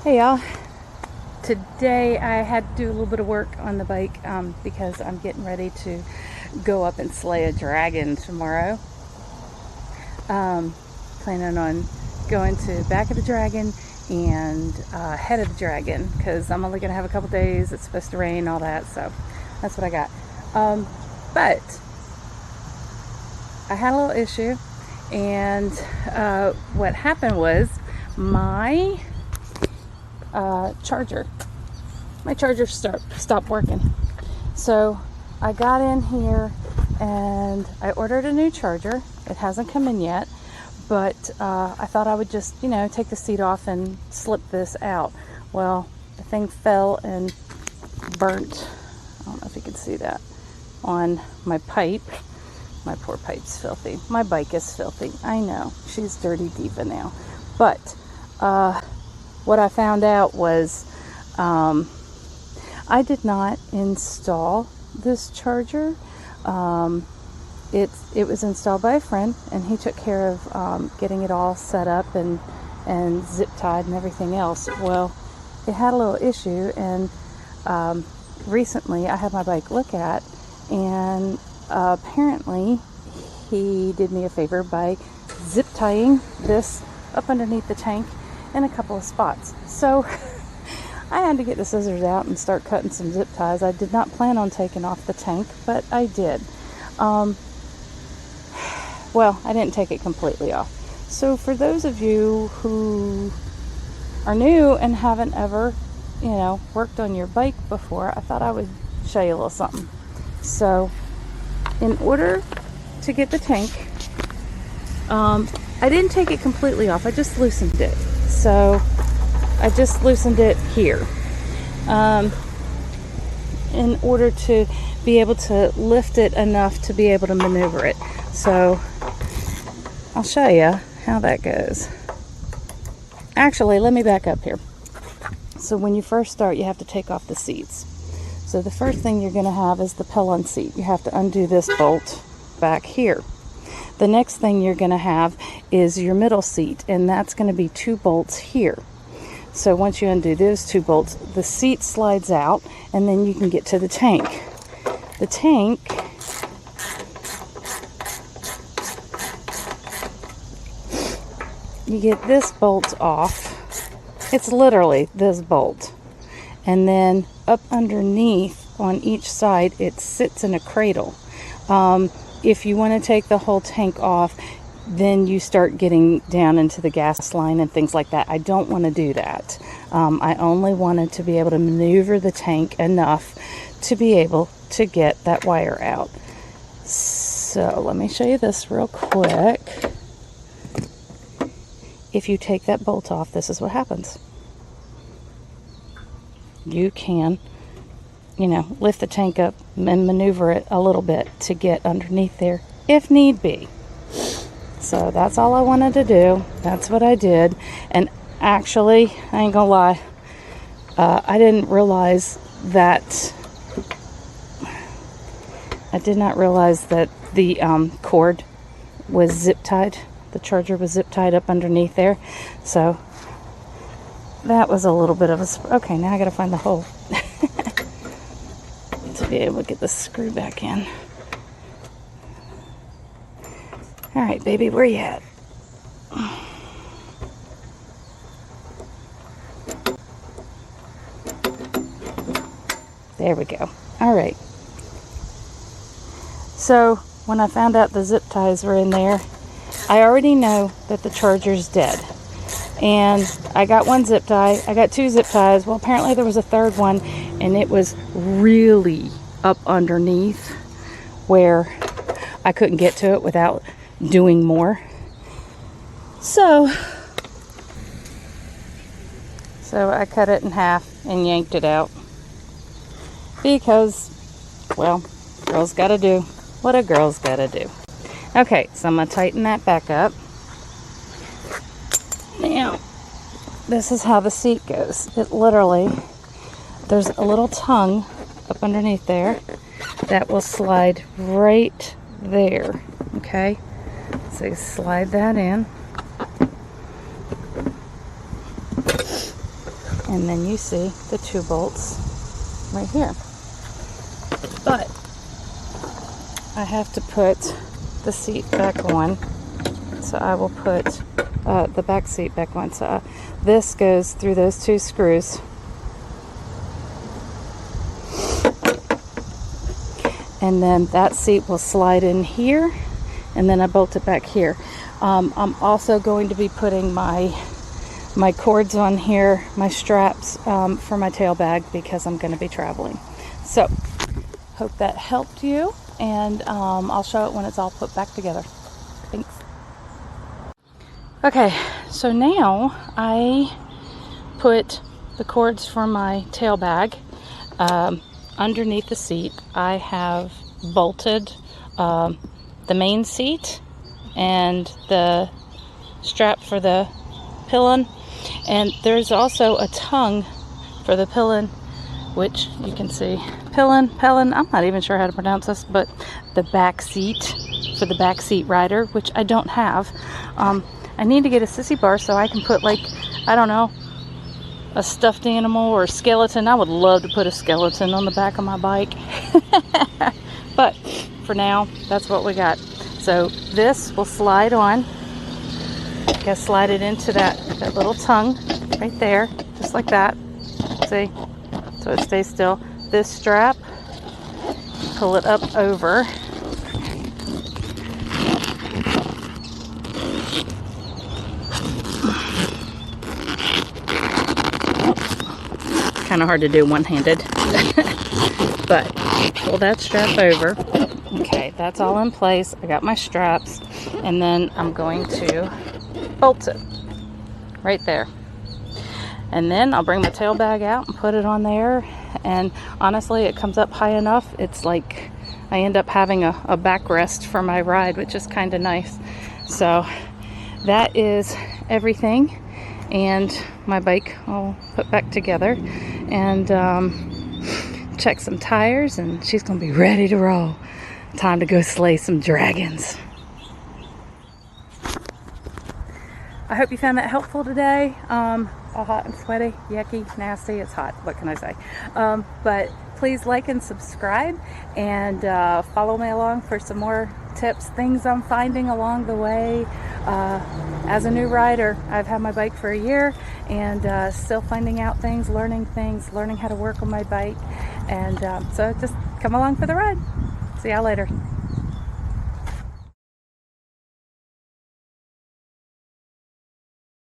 Hey y'all, today I had to do a little bit of work on the bike because I'm getting ready to go up and slay a dragon tomorrow. Planning on going to back of the dragon and head of the dragon because I'm only going to have a couple days. It's supposed to rain, all that, so that's what I got. But I had a little issue, and what happened was my charger. My charger stopped working. So I got in here and I ordered a new charger. It hasn't come in yet, but I thought I would just, take the seat off and slip this out. Well, the thing fell and burnt. I don't know if you can see that on my pipe. My poor pipe's filthy. My bike is filthy. I know. She's dirty diva now. But what I found out was I did not install this charger. It was installed by a friend, and he took care of getting it all set up and zip tied and everything else. Well, it had a little issue, and recently I had my bike look at, and apparently he did me a favor by zip tying this up underneath the tank in a couple of spots. So I had to get the scissors out and start cutting some zip ties. I did not plan on taking off the tank, but I did. Well, I didn't take it completely off. So for those of you who are new and haven't ever, worked on your bike before, I thought I would show you a little something. So in order to get the tank, I didn't take it completely off. I just loosened it. So I just loosened it here in order to be able to lift it enough to be able to maneuver it. So I'll show you how that goes. Actually, let me back up here. So when you first start, you have to take off the seats. So the first thing you're going to have is the pillion seat. You have to undo this bolt back here. The next thing you're going to have is your middle seat, and that's going to be 2 bolts here. So once you undo those 2 bolts, the seat slides out, and then you can get to the tank. The tank you get this bolt off. It's literally this bolt. And then up underneath on each side, it sits in a cradle. If you want to take the whole tank off, then you start getting down into the gas line and things like that. I don't want to do that. I only wanted to be able to maneuver the tank enough to be able to get that wire out. So let me show you this real quick. If you take that bolt off, this is what happens. You can, lift the tank up and maneuver it a little bit to get underneath there if need be. So that's all I wanted to do. That's what I did. And actually, I ain't gonna lie, I didn't realize that the cord was zip tied. The charger was zip tied up underneath there. So that was a little bit of a... Okay, now I gotta find the hole to be able to get the screw back in. All right, baby, where you at? There we go. All right. So when I found out the zip ties were in there, I already know that the charger's dead. And I got 1 zip tie. I got 2 zip ties. Well, apparently there was a third one, and it was really up underneath where I couldn't get to it without doing more. So I cut it in half and yanked it out because, well, girls gotta do what a girl's gotta do. Okay, so I'm gonna tighten that back up. Now, this is how the seat goes. It literally, there's a little tongue up underneath there that will slide right there. Okay, so you slide that in. And then you see the 2 bolts right here. But I have to put the seat back on. So I will put the back seat back on. So this goes through those 2 screws. And then that seat will slide in here, and then I bolt it back here. I'm also going to be putting my cords on here, my straps for my tail bag, because I'm going to be traveling. So hope that helped you, and I'll show it when it's all put back together. Thanks. Okay, so now I put the cords for my tail bag underneath the seat. I have bolted the main seat and the strap for the pillion, and there's also a tongue for the pillion, which you can see. Pillion, I'm not even sure how to pronounce this, but the back seat for the back seat rider, which I don't have. I need to get a sissy bar so I can put, like, I don't know, a stuffed animal or a skeleton. I would love to put a skeleton on the back of my bike. But for now, that's what we got. So this will slide on. Gotta slide it into that little tongue right there, just like that. See? So it stays still. This strap, pull it up over. Kind of hard to do one-handed. But pull that strap over. Okay, that's all in place. I got my straps, and then I'm going to bolt it right there. And then I'll bring my tail bag out and put it on there, and honestly it comes up high enough, it's like I end up having a backrest for my ride, which is kind of nice. So that is everything, and my bike I'll put back together, and check some tires, and she's gonna be ready to roll. Time to go slay some dragons. I hope you found that helpful today. All hot and sweaty, yucky, nasty. It's hot. What can I say? But please like and subscribe, and follow me along for some more tips, things I'm finding along the way. As a new rider, I've had my bike for a year, and still finding out things, learning how to work on my bike. And so just come along for the ride. See y'all later.